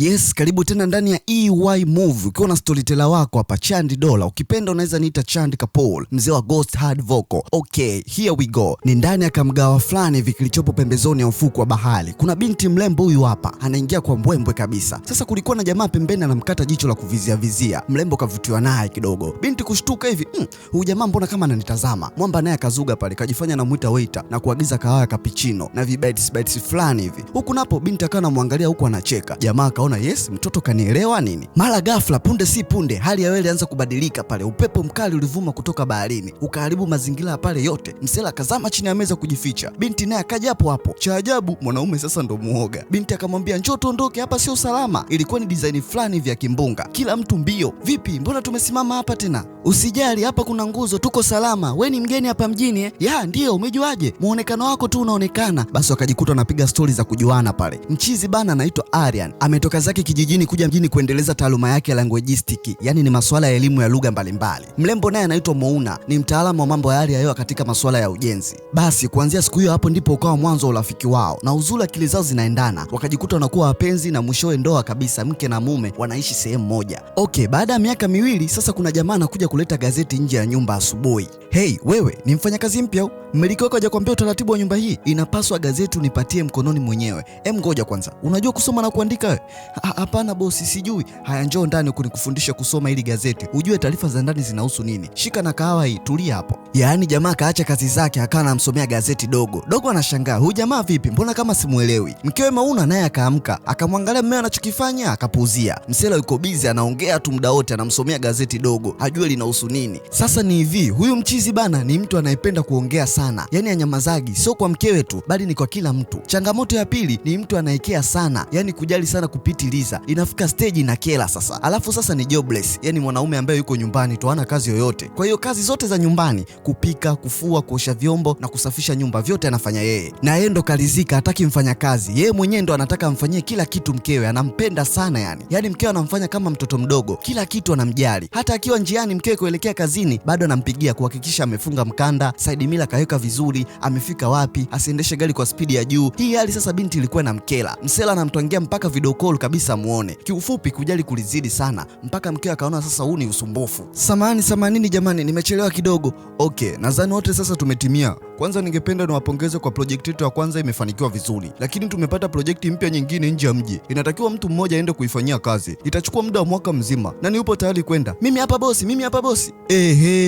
Yes, karibu tena ndani ya EY Movie. Ukiwa na storyteller wako hapa Chandi Dola. Ukipenda unaweza niita Chandi Kapol, mzee wa Ghost Hard Vocal. Okay, here we go. Ni ndani ya kamgawa fulani hivi kilichopo pembezoni ya ufuko wa bahari. Kuna binti mrembo huyu hapa, anaingia kwa mbwembwe kabisa. Sasa kulikuwa na jamaa pembeni anamkata jicho la kuvizia vizia. Mrembo kavutiwa naye kidogo. Binti kushtuka hivi, huyu jamaa mbona kama ananitazama? Mwamba naye akazuga pale, kajifanya anamuita waiter na kuagiza kahawa ya cappuccino na bites fulani hivi. Huku napo binti akawa anamwangalia huku anacheka. Jamaa akaona yes, mtoto kanielewa nini. Mara ghafla punde si punde hali ya hewa ilianza kubadilika pale. Upepo mkali ulivuma kutoka baharini ukaharibu mazingira pale yote. Msela akazama chini ya meza kujificha. Binti naye akaja hapo hapo. Cha ajabu mwanaume sasa ndo muoga. Binti akamwambia njoo tuondoke, hapa sio salama. Ilikuwa ni design fulani vya kimbunga. Kila mtu mbio. Vipi, mbona tumesimama hapa tena? Usijali, hapa kuna nguzo, tuko salama. We ni mgeni hapa mjini eh? Ya ndio, umejuaje? Muonekano wako tu unaonekana. Basi wakajikuta wanapiga stori za kujuana pale. Mchizi bana anaitwa Aryan, ametoka zake kijijini kuja mjini kuendeleza taaluma yake ya linguistic, yani ni masuala ya elimu ya lugha mbalimbali. Mrembo naye anaitwa Mouna, ni mtaalamu wa mambo ya hali ya hewa katika masuala ya ujenzi. Basi kuanzia siku hiyo hapo ndipo ukawa mwanzo wa urafiki wao, na uzuri akili zao zinaendana, wakajikuta wanakuwa wapenzi na mwishowe ndoa kabisa, mke na mume wanaishi sehemu moja. Okay, baada ya miaka miwili sasa kuna jamaa anakuja kuleta gazeti nje ya nyumba asubuhi. Hey, wewe ni mfanyakazi mpya au? Mmiliki wako hajakwambia utaratibu wa nyumba hii? Inapaswa gazeti unipatie mkononi mwenyewe. Ngoja kwanza, unajua kusoma na kuandika wewe? Hapana bosi, sijui. Haya, njoo ndani kunikufundisha kusoma ili gazeti ujue taarifa za ndani zinahusu nini. Shika na kahawa hii, tulia hapo. Yaani jamaa kaacha kazi zake akawa anamsomea gazeti dogo. Dogo anashangaa, huyu jamaa vipi? Mbona kama simuelewi? Mkewe Mauna naye akaamka, akamwangalia mmeo anachokifanya, akapuuzia. Msela yuko busy anaongea tu muda wote, anamsomea gazeti dogo, hajue linahusu nini. Sasa ni hivi, huyu mchizi bana ni mtu anayependa kuongea sana. Yaani anyamazagi, sio kwa mkewe tu, bali ni kwa kila mtu. Changamoto ya pili ni mtu anayekea sana, yaani kujali sana kupitiliza. Inafika stage na kela sasa. Alafu sasa ni jobless, yaani mwanaume ambaye yuko nyumbani tu hana kazi yoyote. Kwa hiyo kazi zote za nyumbani, kupika, kufua, kuosha vyombo na kusafisha nyumba, vyote anafanya yeye. Na yeye ndo kalizika, hataki mfanya kazi. Yeye mwenyewe ndo anataka amfanyie kila kitu mkewe, anampenda sana yani. Yaani mkewe anamfanya kama mtoto mdogo, kila kitu anamjali. Hata akiwa njiani mkewe kuelekea kazini, bado anampigia kuhakikisha amefunga mkanda, side mirror kaweka vizuri, amefika wapi, asiendeshe gari kwa spidi ya juu. Hii hali sasa binti ilikuwa na mkela. Msela anamtwangia mpaka video call kabisa muone. Kiufupi kujali kulizidi sana mpaka mkewe akaona sasa huu ni usumbufu. Samahani jamani, nimechelewa kidogo. Okay, nadhani wote sasa tumetimia. Kwanza ningependa niwapongeze kwa project yetu ya kwanza imefanikiwa vizuri. Lakini tumepata project mpya nyingine nje ya mji. Inatakiwa mtu mmoja aende kuifanyia kazi. Itachukua muda wa mwaka mzima. Nani yupo tayari kwenda? Mimi hapa bosi.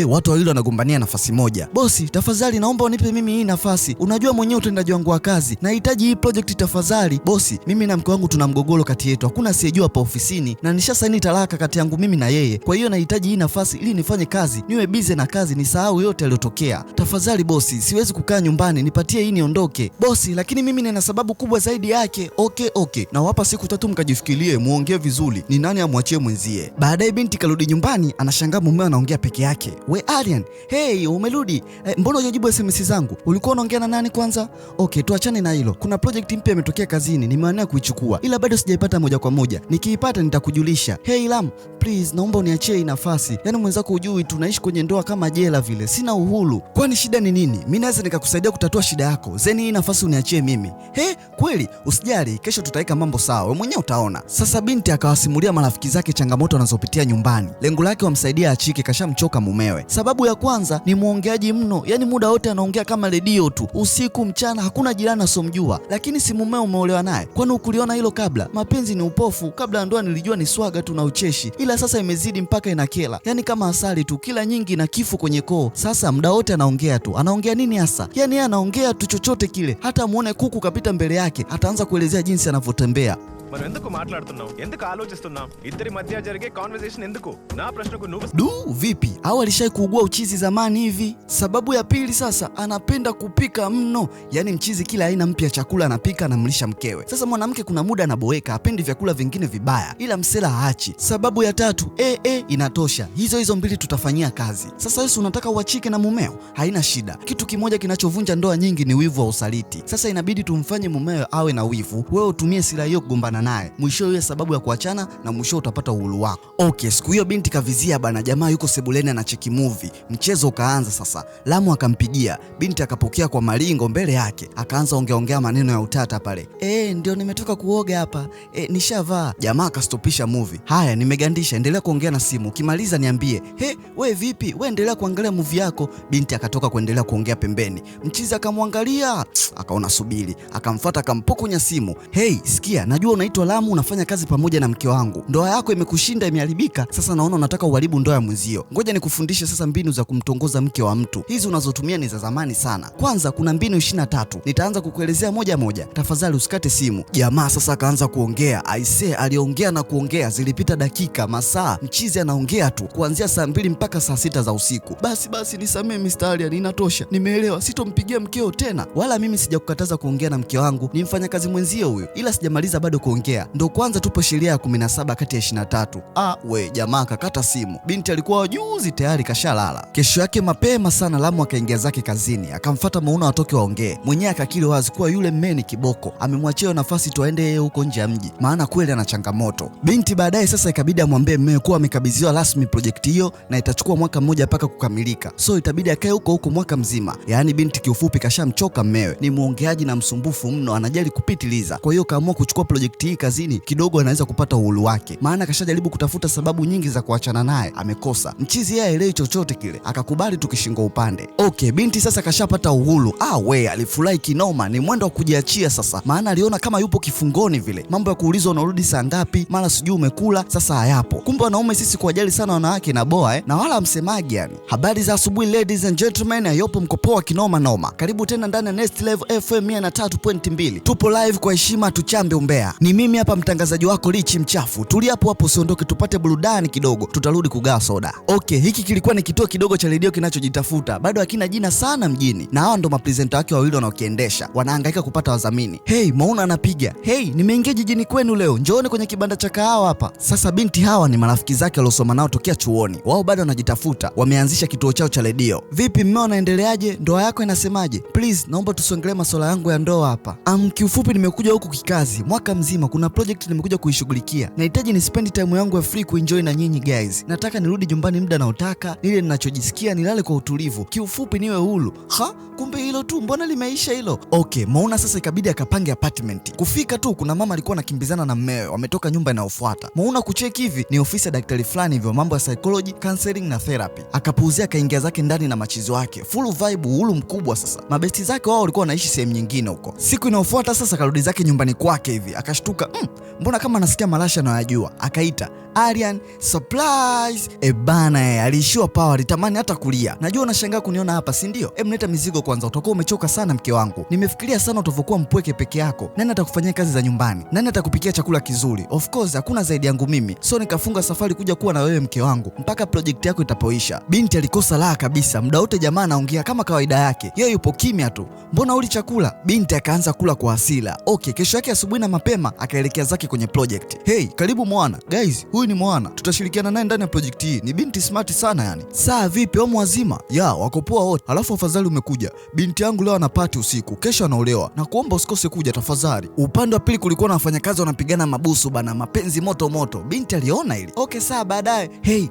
Watu wawili wanagombania nafasi moja. Bosi, tafadhali naomba unipe mimi hii nafasi. Unajua mwenyewe utendaji wangu wa kazi. Nahitaji hii project tafadhali. Bosi, mimi na mke wangu tuna mgogoro kati yetu. Hakuna asiyejua hapa ofisini na nishasaini talaka kati yangu mimi na yeye. Kwa hiyo nahitaji hii nafasi ili nifanye kazi. Niwe busy na kazi, nisahau yote yaliyotokea. Tafadhali bosi, siwezi kukaa nyumbani, nipatie hii niondoke. Bosi, lakini mimi nina sababu kubwa zaidi yake. Okay. Na wapa siku 3 mkajifikirie, muongee vizuri. Ni nani amwachie mwenzie. Baadaye binti karudi nyumbani, anashangaa mume anaongea peke yake. We Aryan, hey, umerudi? Mbona hujajibu SMS zangu? Ulikuwa unaongea na nani kwanza? Okay, tuachane na hilo. Kuna project mpya imetokea kazini, nimeanza kuichukua. Ila bado sijaipata moja kwa moja. Nikiipata nitakujulisha. Hey Lam, please naomba uniachie hii nafasi. Yaani mwenzako hujui tunaishi kwenye ndoa kama jela vile. Sina uhuru. Kwani shida ni nini? Mimi naweza nikakusaidia kutatua shida yako. Zeni hii nafasi uniachie mimi. Kweli? Usijali, kesho tutaweka mambo sawa. Wewe mwenyewe utaona. Sasa binti akawasimulia marafiki zake changamoto anazopitia nyumbani. Lengo lake wamsaidia achike, kashamchoka mumewe. Sababu ya kwanza ni muongeaji mno. Yaani muda wote anaongea kama redio tu. Usiku mchana hakuna jirani asomjua. Lakini si mumeo umeolewa naye. Kwani ukuliona hilo kabla? Mapenzi ni upofu. Kabla ya ndoa nilijua ni swaga tu na ucheshi. Ila sasa imezidi mpaka inakela. Yaani kama asali tu, kila nyingi na kifo kwenye koo. Sasa muda wote anaongea tu. Anaongea nini hasa? Yaani yeye anaongea tu chochote kile. Hata muone kuku kapita mbele yake, ataanza kuelezea jinsi anavyotembea. మనం ఎందుకు మాట్లాడుతున్నాం, ఎందుకు ఆలోచిస్తున్నాం, ఇద్దరి మధ్య జరిగే కాన్వర్సేషన్ ఎందుకు? నా ప్రశ్నకు నువ్వు vipi? Au alishai kuugua uchizi zamani hivi? Sababu ya pili sasa, anapenda kupika mno. Yaani mchizi kila aina mpya chakula anapika, anamlisha mkewe. Sasa mwanamke kuna muda anaboeka, hapendi vyakula vingine vibaya, ila msela haachi. Sababu ya tatu, inatosha. Hizo mbili tutafanyia kazi. Sasa wewe unataka uachike na mumeo? Haina shida. Kitu kimoja kinachovunja ndoa nyingi ni wivu wa usaliti. Sasa inabidi tumfanye mumeo awe na wivu, wewe utumie silaha hiyo kugombana kuachana naye, mwisho iwe sababu ya kuachana na mwisho utapata uhuru wako. Okay, siku hiyo binti kavizia bana, jamaa yuko sebuleni anacheki movie. Mchezo ukaanza sasa. Lamu akampigia, binti akapokea kwa malingo mbele yake, akaanza ongea maneno ya utata pale. Ndio nimetoka kuoga hapa. Nishavaa. Jamaa akastopisha movie. Haya, nimegandisha, endelea kuongea na simu. Ukimaliza niambie. We vipi? We endelea kuangalia movie yako. Binti akatoka kuendelea kuongea pembeni. Mchizi akamwangalia, akaona subiri, akamfuata akampokonya simu. Sikia, najua unaitwa Lamu, unafanya kazi pamoja na mke wangu. Ndoa yako imekushinda, imeharibika. Sasa naona unataka uharibu ndoa ya mwenzio. Ngoja nikufundishe sasa mbinu za kumtongoza mke wa mtu. Hizi unazotumia ni za zamani sana. Kwanza kuna mbinu 23. Nitaanza kukuelezea moja moja. Tafadhali usikate simu. Jamaa sasa akaanza kuongea. Aisee, aliongea na kuongea. Zilipita dakika, masaa. Mchizi anaongea tu kuanzia saa 2 mpaka saa 6 za usiku. Basi nisamee Mr. Alien, inatosha. Nimeelewa, sitompigia mkeo tena. Wala mimi sijakukataza kuongea na mke wangu. Ni mfanyakazi mwenzio huyo. Ila sijamaliza bado kuongea. Ndo kwanza tupo sheria ya 17 kati ya 23. Jamaa akakata simu. Binti alikuwa juzi tayari kashalala. Kesho yake mapema sana Lamu akaingia zake kazini. Akamfuata Mauna watoke waongee. Mwenyewe akakiri wazi kuwa yule mmeni kiboko. Amemwachia nafasi tu aende yeye huko nje ya mji. Maana kweli ana changamoto. Binti baadaye sasa ikabidi amwambie mmewe kuwa amekabidhiwa rasmi project hiyo na itachukua mwaka mmoja mpaka kukamilika. So itabidi akae huko mwaka mzima. Yaani binti kiufupi kashamchoka mmewe. Ni muongeaji na msumbufu mno, anajali kupitiliza. Kwa hiyo kaamua kuchukua project hii kazini, kidogo anaweza kupata uhuru wake. Maana kashajaribu kutafuta sababu nyingi za kuachana naye, amekosa. Mchizi yeye haelewi chochote kile, akakubali tukishingo upande. Okay, binti sasa kashapata uhuru. Alifurahi kinoma, ni mwendo wa kujiachia sasa. Maana aliona kama yupo kifungoni vile. Mambo ya kuulizwa unarudi saa ngapi, mara sijui umekula, sasa hayapo. Kumbe wanaume sisi kuwajali sana wanawake na boa na wala msemaji yani. Habari za asubuhi ladies and gentlemen, ayopo mkopoa kinoma noma. Karibu tena ndani ya Next Level FM 103.2. Tupo live kwa heshima, tuchambe umbea. Ni mimi hapa mtangazaji wako Lichi Mchafu. Tulia hapo usiondoke, tupate burudani kidogo, tutarudi kugawa soda. Okay, hiki kilikuwa ni kituo kidogo cha redio kinachojitafuta. Bado hakina jina sana mjini. Na hawa ndo mapresenta wake wawili wanaokiendesha. Wanahangaika kupata wadhamini. Mauna anapiga. Nimeingia jijini kwenu leo. Njooni kwenye kibanda cha kahawa hapa. Sasa binti hawa ni marafiki zake waliosoma nao tokea chuoni. Wao bado wanajitafuta. Wameanzisha kituo chao cha redio. Vipi mmeo, naendeleaje? Ndoa yako inasemaje? Please, naomba tusiongelee masuala yangu ya ndoa hapa. Kiufupi nimekuja huku kikazi. Mwaka mzima kuna project nimekuja kuishughulikia. Nahitaji ni spend time yangu ya free kuenjoy na nyinyi guys. Nataka nirudi nyumbani muda naotaka, nile ninachojisikia, nilale kwa utulivu. Kiufupi niwe huru. Kumbe hilo tu, mbona limeisha hilo? Okay, Mauna sasa ikabidi akapange apartment. Kufika tu kuna mama alikuwa anakimbizana na mmewe, wametoka nyumba inayofuata. Mauna kucheki hivi ni ofisi ya daktari fulani hivyo, mambo ya psychology, counseling na therapy. Akapuuzia akaingia zake ndani na machizo wake. Full vibe, uhuru mkubwa sasa. Mabesti zake wao walikuwa wanaishi sehemu nyingine huko. Siku inayofuata sasa karudi zake nyumbani kwake hivi. Akashtuka, mbona kama nasikia malasha na yajua. Akaita Aryan surprise. Aliishiwa power, alitamani hata kulia. Najua unashangaa kuniona hapa, si ndio? Mleta mizigo kwanza, utakuwa umechoka sana mke wangu. Nimefikiria sana utavokuwa mpweke peke yako. Nani atakufanyia kazi za nyumbani? Nani atakupikia chakula kizuri? Of course hakuna zaidi yangu mimi. So nikafunga safari kuja kuwa na wewe mke wangu mpaka project yako itapoisha. Binti alikosa raha kabisa. Muda wote jamaa anaongea kama kawaida yake. Yeye yupo kimya tu. Mbona uli chakula? Binti akaanza kula kwa hasira. Okay, kesho yake asubuhi na mapema akaelekea zake kwenye project. Karibu Mwana. Guys, huyu ni Mwana. Tutashirikiana naye ndani ya project hii. Ni binti smart sana yani. Saa vipi omo wazima? Wako poa wote. Alafu afadhali umekuja. Binti yangu leo ana party usiku. Kesho anaolewa. Na kuomba usikose kuja tafadhali. Upande wa pili kulikuwa na wafanyakazi wanapigana mabusu bana, mapenzi moto moto. Binti aliona hili. Okay, saa baadaye.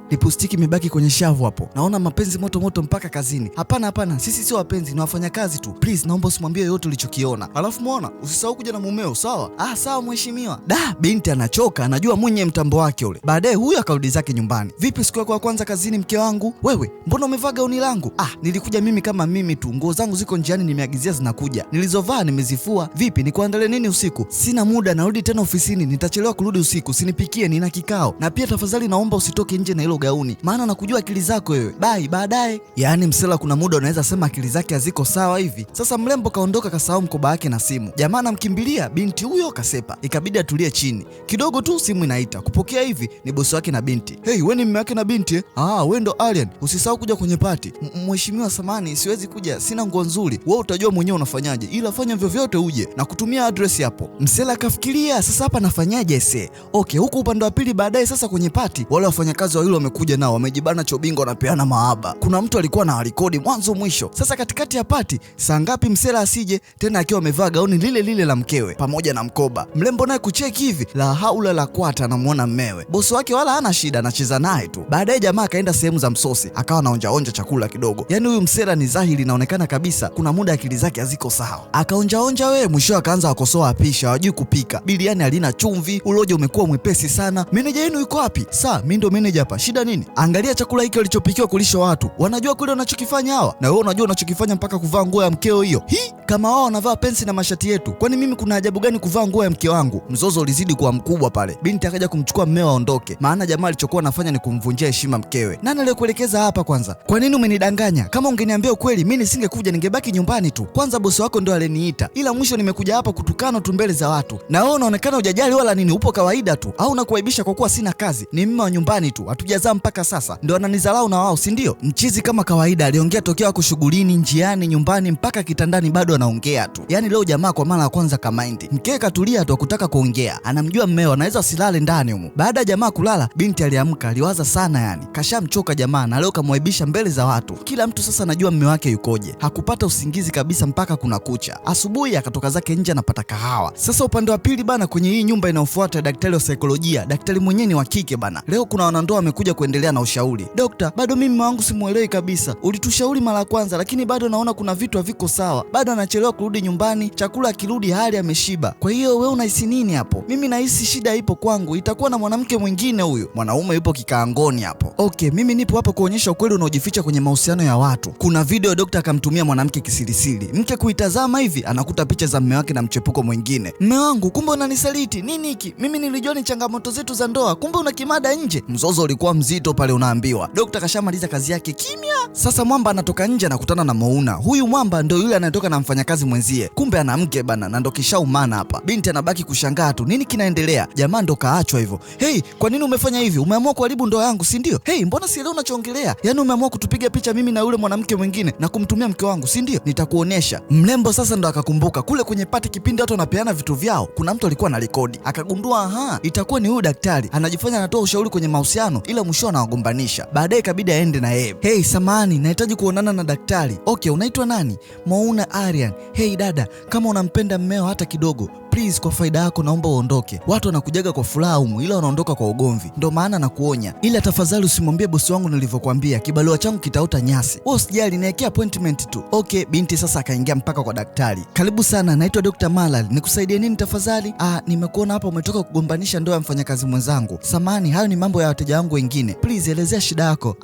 Lipstick imebaki kwenye shavu hapo. Naona mapenzi moto moto mpaka kazini. Hapana, sisi sio wapenzi, ni wafanyakazi tu. Please, naomba usimwambie yote ulichokiona. Alafu Mwana, usisahau kuja na mumeo, sawa? Sawa mheshimiwa. Binti anachoka, anajua mwenye mtambo wake ule. Baadaye huyu akarudi zake nyumbani. Vipi siku yako ya kwanza kazini mke wangu? Wewe, mbona umevaa gauni langu? Nilikuja mimi kama mimi tu. Nguo zangu ziko njiani nimeagizia zinakuja. Nilizovaa nimezifua. Vipi, nikuandalie nini usiku? Sina muda, narudi tena ofisini. Nitachelewa kurudi usiku. Sinipikie, nina kikao. Na pia tafadhali naomba usitoke nje na hilo gauni. Maana nakujua akili zako wewe. Bye, baadaye. Yaani msela kuna muda unaweza sema akili zake haziko sawa hivi. Sasa mrembo kaondoka kasahau mkoba wake na simu. Jamaa anamkimbilia, binti huyo kasepa. Ikabidi atulie chini. Kidogo tu simu inaita. Kupokea hivi ni bosi wake na binti. Wewe ni mume wake na binti? Wewe ndo Alien. Usisahau kuja kwenye party. Mheshimiwa samani, siwezi kuja. Sina nguo nzuri. Wewe utajua mwenyewe unafanyaje. Ila fanya vyovyote uje na kutumia address hapo. Msela akafikiria, sasa hapa nafanyaje ese? Okay, huku upande wa pili baadaye sasa kwenye party, wale wafanyakazi wawili wamekuja nao, wamejibana chobingo wanapeana mahaba. Kuna mtu alikuwa na rekodi mwanzo mwisho. Sasa katikati ya party, saa ngapi msela asije tena akiwa amevaa gauni lile lile la mkewe pamoja na mkoba. Mrembo mambo naye kucheki hivi, la haula la kwata, anamuona mmewe. Bosi wake wala hana shida, anacheza naye tu. Baadaye jamaa akaenda sehemu za msosi, akawa anaonjaonja chakula kidogo. Yaani huyu msera ni dhahiri inaonekana kabisa kuna muda akili zake haziko sawa. Akaonjaonja mwisho akaanza akosoa apisha, hawajui kupika. Biriani halina chumvi, uloja umekuwa mwepesi sana. Meneja yenu yuko wapi? Saa mimi ndo meneja hapa. Shida nini? Angalia chakula hiki walichopikiwa kulisha watu. Wanajua kule wanachokifanya hawa? Na wewe unajua unachokifanya mpaka kuvaa nguo ya mkeo hiyo. Kama wao wanavaa pensi na mashati yetu, kwani mimi kuna ajabu gani kuvaa nguo ya mke wangu? Mzozo ulizidi kuwa mkubwa pale. Binti akaja kumchukua mmeo aondoke, maana jamaa alichokuwa anafanya ni kumvunjia heshima mkewe. Nani aliyekuelekeza hapa kwanza? Kwa nini umenidanganya? Kama ungeniambia ukweli mimi nisingekuja, ningebaki nyumbani tu. Kwanza bosi wako ndo aliniita, ila mwisho nimekuja hapa kutukana tu mbele za watu. Na wewe unaonekana hujajali wala nini, upo kawaida tu. Au unakuaibisha kwa kuwa sina kazi? Ni mimi wa nyumbani tu, hatujazaa mpaka sasa. Ndio ananizalau na wao, si ndio? Mchizi kama kawaida aliongea tokea wako shughulini, njiani, nyumbani mpaka kitandani bado anaongea tu. Yaani leo jamaa kwa mara ya kwanza kamaindi. Mkewe katulia tu akutaka kuongea. Anamjua mmeo anaweza asilale ndani humo. Baada ya jamaa kulala, binti aliamka, aliwaza sana yani. Kashamchoka jamaa na leo kamwaibisha mbele za watu. Kila mtu sasa anajua mme wake yukoje. Hakupata usingizi kabisa mpaka kuna kucha. Asubuhi akatoka zake nje anapata kahawa. Sasa upande wa pili bana, kwenye hii nyumba inayofuata daktari wa saikolojia, daktari mwenyewe ni wa kike bana. Leo kuna wanandoa wamekuja kuendelea na ushauri. Dokta, bado mimi mume wangu simuelewi kabisa. Ulitushauri mara kwanza lakini bado naona kuna vitu haviko sawa. Bado anachelewa kurudi nyumbani, chakula akirudi hali ameshiba. Kwa hiyo wewe unahisi nini hapo? Mimi nahisi shida ipo kwangu, itakuwa na mwanamke mwingine huyo. Mwanaume yupo kikaangoni hapo. Okay, mimi nipo hapa kuonyesha ukweli unaojificha kwenye mahusiano ya watu. Kuna video dokta akamtumia mwanamke kisirisiri. Mke kuitazama hivi anakuta picha za mume wake na mchepuko mwingine. Mume wangu, kumbe unanisaliti. Nini hiki? Mimi nilijua ni changamoto zetu za ndoa, kumbe una kimada nje. Mzozo ulikuwa mzito pale unaambiwa. Dokta kashamaliza kazi yake kimya. Sasa mwamba anatoka nje anakutana na Mouna. Huyu mwamba ndio yule anayetoka na mfanyakazi mwenzie. Kumbe ana mke bana na ndo kishaumana hapa. Binti anabaki kushangaa tu. Nini kinaendelea? Jamaa ndo kaachwa hivyo. Hey, kwa nini umefanya hivi? Umeamua kuharibu ndoa yangu, si ndio? Hey, mbona sielewi unachoongelea? Yaani umeamua kutupiga picha mimi na yule mwanamke mwingine na kumtumia mke wangu, si ndio? Nitakuonesha. Mrembo sasa ndo akakumbuka kule kwenye pati kipindi watu wanapeana vitu vyao. Kuna mtu alikuwa na rekodi. Akagundua itakuwa ni huyu daktari. Anajifanya anatoa ushauri kwenye mahusiano ila mwisho anawagombanisha. Baadaye ikabidi aende na yeye. Hey, samahani, nahitaji kuonana na daktari. Okay, unaitwa nani? Mouna Aryan. Hey dada, kama unampenda mmeo hata kidogo, please kwa faida yako naomba uondoke. Watu wanakujaga kwa furaha humu ila wanaondoka kwa ugomvi. Ndio maana nakuonya. Ila tafadhali usimwambie bosi wangu nilivyokuambia. Kibarua changu kitaota nyasi. Wewe usijali, niwekea appointment tu. Okay, binti sasa akaingia mpaka kwa daktari. Karibu sana, naitwa Dr. Malal. Nikusaidie nini tafadhali? Nimekuona hapa umetoka kugombanisha ndoa ya mfanyakazi mwenzangu. Samahani, hayo ni mambo ya wateja wangu wengine. Please elezea shida yako.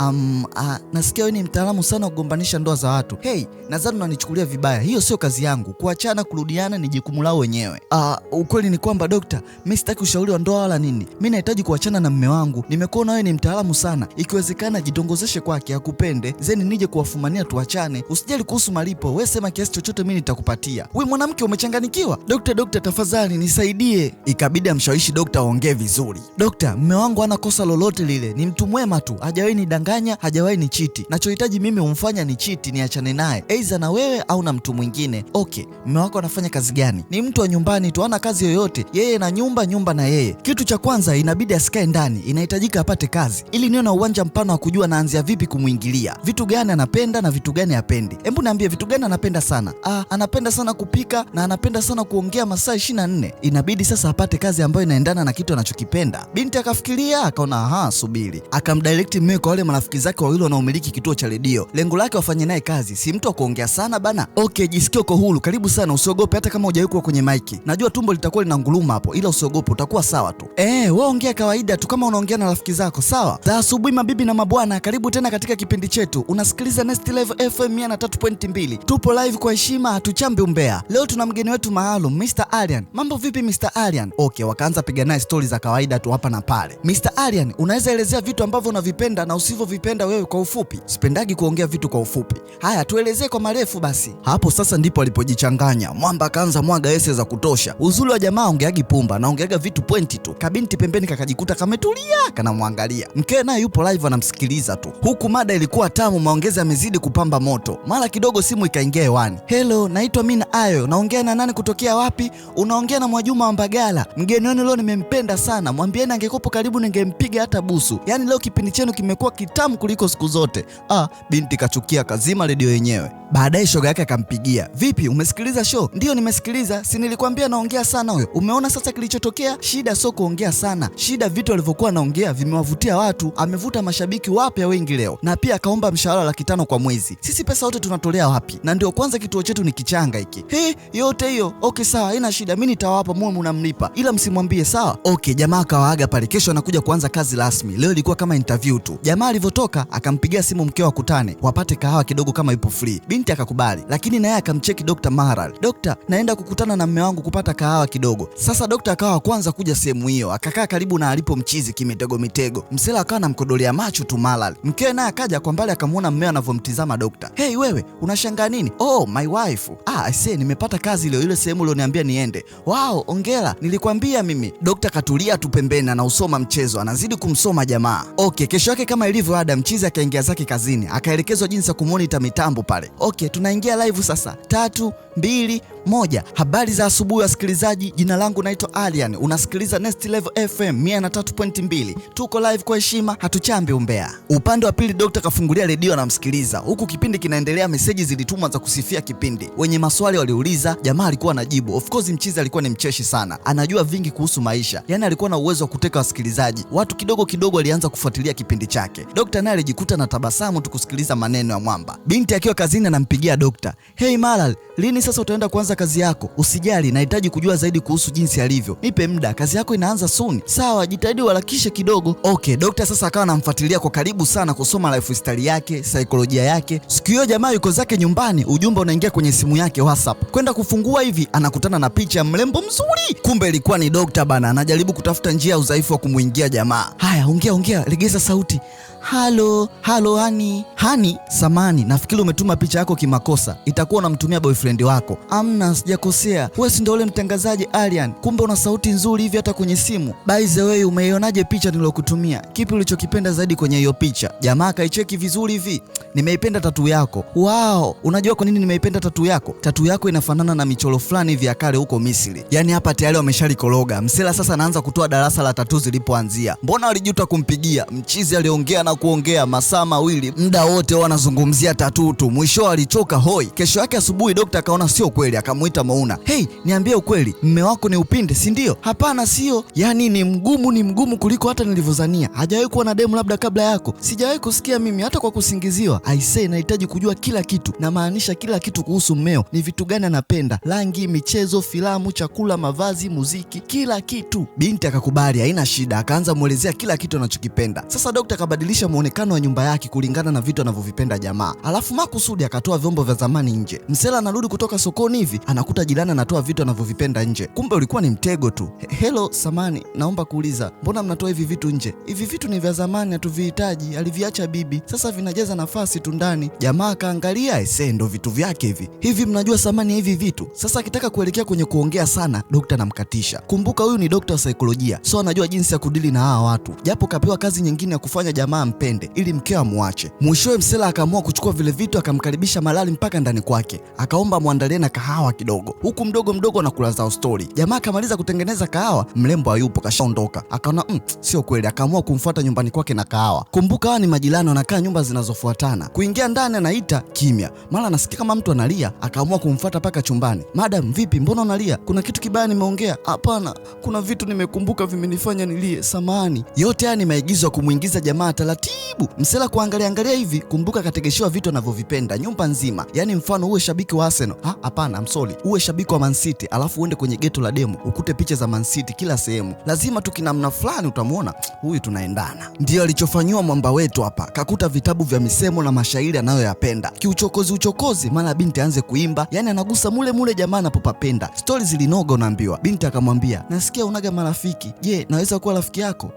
Nasikia wewe ni mtaalamu sana kugombanisha ndoa za watu. Hey, nadhani unanichukulia vibaya. Hiyo sio kazi yangu. Kuachana kurudiana ni jukumu lao wenyewe. Ukweli ni kwamba dokta, mimi sitaki ushauri wa ndoa wala nini. Mimi nahitaji kuachana na mume wangu. Nimekuona wewe ni mtaalamu sana. Ikiwezekana jitongozeshe kwake akupende, zeni nije kuwafumania tuachane. Usijali kuhusu malipo. Wewe sema kiasi chochote mimi nitakupatia. Wewe mwanamke umechanganyikiwa? Dokta tafadhali nisaidie. Ikabidi amshawishi dokta aongee vizuri. Dokta, mume wangu hana kosa lolote lile. Ni mtu mwema tu. Hajawahi nidanganya, hajawahi ni chiti. Nachohitaji mimi umfanya ni chiti niachane naye. Aidha na wewe au na mtu mwingine. Okay, mume wako anafanya kazi gani? Ni mtu wa nyumbani tu, hana kazi yoyote. Yeye na nyumba na yeye. Kitu cha kwanza inabidi asikae ndani. Inahitajika apate kazi ili niwe na uwanja mpana wa kujua naanzia vipi kumuingilia. Vitu gani anapenda na vitu gani hapendi. Hebu niambie vitu gani anapenda sana? Anapenda sana kupika na anapenda sana kuongea masaa 24. Inabidi sasa apate kazi ambayo inaendana na kitu anachokipenda. Binti akafikiria akaona subiri. Akamdirect mume kwa wale marafiki zake wawili wanaomiliki kituo cha redio. Lengo lake wafanye naye kazi, si mtu wa kuongea sana bana. Okay, jisikie uko huru. Karibu sana, usiogope hata kama hujawahi kuwa kwenye maiki. Najua tumbo litakuwa linanguruma hapo ila usiogope, utakuwa sawa tu. Wewe ongea kawaida tu kama unaongea na rafiki zako, sawa? Za asubuhi mabibi na mabwana, karibu tena katika kipindi chetu. Unasikiliza Next Level FM 103.2. Tupo live kwa heshima, hatuchambi umbea. Leo tuna mgeni wetu maalum, Mr. Aryan. Mambo vipi Mr. Aryan? Okay, wakaanza piga naye stories za kawaida tu hapa na pale. Mr. Aryan, unaweza elezea vitu ambavyo unavipenda na usivyovipenda wewe kwa ufupi? Sipendagi kuongea vitu kwa ufupi. Haya, tuelezee kwa marefu basi. Hapo sasa ndipo alipojichanganya. Mwamba akaanza mwaga ese za kutosha. Uzuri wa jamaa ongeagi pumba na ongeaga vitu pointi tu. Kabinti pembeni kakajikuta kametulia kanamwangalia. Mkewe naye yupo live anamsikiliza tu. Huku mada ilikuwa tamu, maongezi yamezidi kupamba moto. Mara kidogo simu ikaingia hewani. Hello, naitwa Mina Ayo. Naongea na nani kutokea wapi? Unaongea na Mwajuma wa Mbagala. Mgeni wenu leo nimempenda sana. Mwambieni angekopo karibu ningempiga hata busu. Yaani leo kipindi chenu kimekuwa kitamu kuliko siku zote. Binti kachukia kazima redio yenyewe. Baadaye shoga yake akampigia, vipi, umesikiliza show? Ndio nimesikiliza, si nilikwambia naongea sana huyo. Umeona sasa kilichotokea? Shida sio kuongea sana, shida vitu alivyokuwa anaongea vimewavutia watu, amevuta mashabiki wapya wengi leo, na pia akaomba mshahara $500 kwa mwezi. Sisi pesa yote tunatolea wapi? Na ndio kwanza kituo chetu ni kichanga hiki. Yote hiyo okay, sawa, haina shida, mimi nitawapa, muwe mnamlipa, ila msimwambie, sawa? Okay, jamaa akawaaga pale. Kesho anakuja kuanza kazi rasmi. Leo ilikuwa kama interview tu. Jamaa alivyotoka akampigia simu mkeo wakutane wapate kahawa kidogo kama ipo free. Binti akakubali, lakini naye akamcheki Dr. Maral. Dokta, naenda kukutana na mume wangu kupata kahawa kidogo. Sasa dokta akawa kwanza kuja sehemu hiyo, akakaa karibu na alipo mchizi kimitego mitego. Msela akawa anamkodolea macho tu Maral. Mkewe naye akaja kwa mbali akamuona mume anavyomtizama dokta. Hey wewe, unashangaa nini? Oh my wife. I say nimepata kazi leo ile sehemu ulioniambia niende. Wow, ongera, nilikwambia mimi. Dokta katulia tu pembeni anausoma mchezo, anazidi kumsoma jamaa. Okay, kesho yake kama ilivyo ada, mchizi akaingia zake kazini, akaelekezwa jinsi ya kumonitor mitambo pale. Okay, tunaingia live sasa. 3, 2, 1. Habari za asubuhi wasikilizaji, jina langu naitwa Alian. Unasikiliza Next Level FM 103.2. Tuko live kwa heshima, hatuchambi umbea. Upande wa pili dokta kafungulia redio anamsikiliza. Huku kipindi kinaendelea, meseji zilitumwa za kusifia kipindi. Wenye maswali waliuliza, jamaa alikuwa anajibu. Of course mchizi alikuwa ni mcheshi sana, anajua vingi kuhusu maisha. Yaani alikuwa na uwezo wa kuteka wasikilizaji. Watu kidogo kidogo walianza kufuatilia kipindi chake. Dokta naye alijikuta na tabasamu tu kusikiliza maneno ya mwamba. Binti akiwa kazini anampigia dokta. Hey Malal, lini sasa utaenda kuanza kazi yako? Usijali, nahitaji kujua zaidi kuhusu jinsi alivyo. Nipe muda, kazi yako inaanza soon. Sawa, jitahidi uharakishe kidogo. Okay, dokta sasa akawa anamfuatilia kwa karibu sana, kusoma lifestyle yake, saikolojia yake. Siku hiyo jamaa yuko zake nyumbani, ujumbe unaingia kwenye simu yake WhatsApp. Kwenda kufungua hivi anakutana na picha ya mrembo mzuri. Kumbe ilikuwa ni dokta bana, anajaribu kutafuta njia ya udhaifu wa kumuingia jamaa. Haya, ongea, legeza sauti. Halo hani, samani, nafikiri umetuma picha yako kimakosa. Itakuwa unamtumia boyfriend wako. Amna, sijakosea. Wewe si ndio ule mtangazaji Alian? Kumbe una sauti nzuri hivi hata kwenye simu. By the way, umeionaje picha nilokutumia? Kipi ulichokipenda zaidi kwenye hiyo picha? Jamaa kaicheki vizuri hivi. Nimeipenda tatu yako. Wow, unajua kwa nini nimeipenda tatu yako? Tatu yako inafanana na michoro fulani hivi ya kale huko Misri. Yaani hapa tayari wameshalikoroga. Msela sasa anaanza kutoa darasa la tatu zilipoanzia. Mbona walijuta kumpigia? Mchizi aliongea na kuongea masaa mawili, muda wote wanazungumzia tatu tu. Mwisho alichoka hoi. Kesho yake asubuhi dokta akaona sio kweli, akamuita Mauna. Hey, niambie ukweli, mume wako ni upinde, si ndio? Hapana, sio. Yaani ni mgumu kuliko hata nilivyozania. Hajawahi kuwa na demu labda kabla yako? Sijawahi kusikia mimi, hata kwa kusingiziwa. I say nahitaji kujua kila kitu, na maanisha kila kitu kuhusu mmeo. Ni vitu gani anapenda? Rangi, michezo, filamu, chakula, mavazi, muziki, kila kitu. Binti akakubali, haina shida, akaanza muelezea kila kitu anachokipenda. Sasa dokta akabadilisha muonekano wa nyumba yake kulingana na vitu anavyovipenda jamaa. Alafu makusudi akatoa vyombo vya zamani nje. Msela anarudi kutoka sokoni hivi, anakuta jirani anatoa vitu anavyovipenda nje. Kumbe ulikuwa ni mtego tu. Hello samani, naomba kuuliza, mbona mnatoa hivi vitu nje? Hivi vitu ni vya zamani, hatuvihitaji, aliviacha bibi. Sasa vinajaza nafasi tu ndani. Jamaa akaangalia, ndo vitu vyake hivi. Hivi mnajua samani hivi vitu? Sasa akitaka kuelekea kwenye kuongea sana, dokta anamkatisha. Kumbuka huyu ni dokta wa saikolojia, so anajua jinsi ya kudili na hawa watu. Japo kapewa kazi nyingine ya kufanya jamaa mpende ili mkeo amuache. Mwishowe Msela akaamua kuchukua vile vitu, akamkaribisha Malali mpaka ndani kwake. Akaomba muandalie na kahawa kidogo. Huku mdogo anakula zao story. Jamaa akamaliza kutengeneza kahawa, mrembo hayupo, kashaondoka. Akaona sio kweli, akaamua kumfuata nyumbani kwake na kahawa. Kumbuka hawa ni majirani, wanakaa nyumba zinazofuatana. Kuingia ndani anaita kimya. Mara anasikia kama mtu analia, akaamua kumfuata paka chumbani. Madam, vipi, mbona unalia? Kuna kitu kibaya nimeongea? Hapana, kuna vitu nimekumbuka vimenifanya nilie, samahani. Yote haya ni maigizo ya kumuingiza jamaa taratibu. Msela kuangalia hivi, kumbuka kategeshewa vitu anavyovipenda nyumba nzima. Yaani mfano uwe shabiki wa Arsenal. Hapana, I'm sorry. Uwe shabiki wa Man City, alafu uende kwenye geto la demo, ukute picha za Man City kila sehemu. Lazima tukinamna fulani utamuona huyu tunaendana. Ndio alichofanywa mwamba wetu hapa. Kakuta vitabu vya misemo na mashairi anayoyapenda. Kiuchokozi, maana binti aanze kuimba, yani anagusa mule jamaa anapopapenda. Stori zilinoga unaambiwa. Binti akamwambia, nasikia unaga marafiki. Je, naweza kuwa rafiki yako?